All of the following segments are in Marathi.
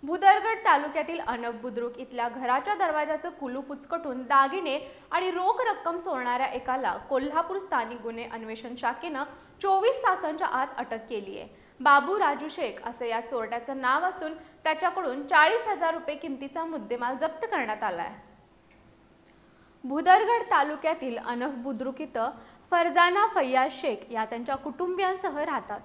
भुदरगड तालुक्यातील अनब बुद्रुक इथल्या घराच्या दरवाजाचं कुलूप उचकटून दागिने आणि रोख रक्कम चोरणाऱ्या एकाला कोल्हापूर स्थानिक गुन्हे अन्वेषण शाखेनं 24 तासांच्या आत अटक केली आहे। बाबू राजू शेख असं या चोरट्याचं नाव असून त्याच्याकडून 40,000 रुपये किमतीचा मुद्देमाल जप्त करण्यात आला आहे। भुदरगड तालुक्यातील अनब बुद्रुक इथं फरजाना फैयाज शेख या त्यांच्या कुटुंबियांसह राहतात।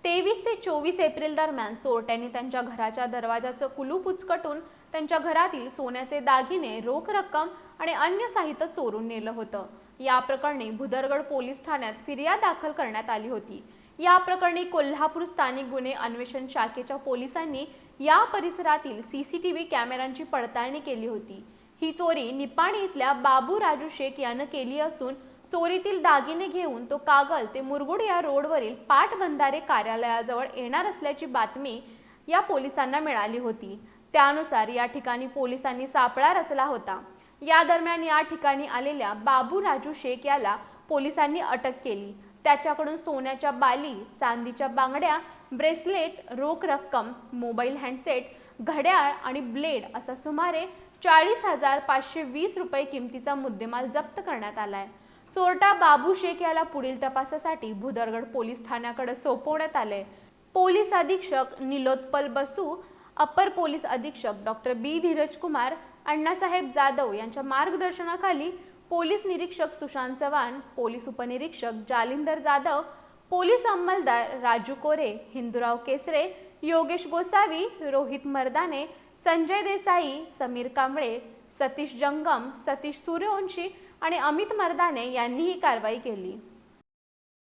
23 ते 24 एप्रिल दरम्यान चोरट्यांनी त्यांच्या घराच्या दरवाजाचं कुलूप उचकटून त्यांच्या घरातील सोन्याचे दागिने, रोख रक्कम आणि अन्य साहित्य चोरून नेलं होतं। या प्रकरणी भुदरगड पोलीस ठाण्यात फिर्याद दाखल करण्यात आली होती। या प्रकरणी कोल्हापूर स्थानिक गुन्हे अन्वेषण शाखेच्या पोलिसांनी या परिसरातील सीसीटीव्ही कॅमेऱ्यांची पडताळणी केली होती। ही चोरी निपाणी इथल्या बाबू राजू शेख यानं केली असून चोरीतील दागिने घेऊन तो कागल ते मुरगुड या रोडवरील पाटबंधारे कार्यालयाजवळ येणार असल्याची बातमी या पोलिसांना मिळाली होती। त्यानुसार या ठिकाणी पोलिसांनी सापळा रचला होता। या दरम्यान या ठिकाणी आलेल्या बाबू राजू शेख याला पोलिसांनी अटक केली। त्याच्याकडून सोन्याच्या बाली, चांदीच्या बांगड्या, ब्रेसलेट, रोख रक्कम, मोबाईल हँडसेट, घड्याळ आणि ब्लेड असा सुमारे 40,520 रुपये किमतीचा मुद्देमाल जप्त करण्यात आलाय। चोरटा बाबू शेख याला पुढील तपासासाठी भुदरगड पोलीस ठाण्याकडे सोपवण्यात आले। पोलीस अधीक्षक निलोत्पल बसू, अपर पोलीस अधीक्षक डॉक्टर बी धीरज कुमार, अण्णासाहेब जाधव यांच्या मार्गदर्शनाखाली पोलीस निरीक्षक सुशांत चव्हाण, पोलीस उपनिरीक्षक जालिंदर जाधव, पोलीस अंमलदार राजू कोरे, हिंदूराव केसरे, योगेश गोसावी, रोहित मर्दाने, संजय देसाई, समीर कांबळे, सतीश जंगम, सतीश सूर्यवंशी आणि अमित मर्दाने यांनी ही कारवाई केली।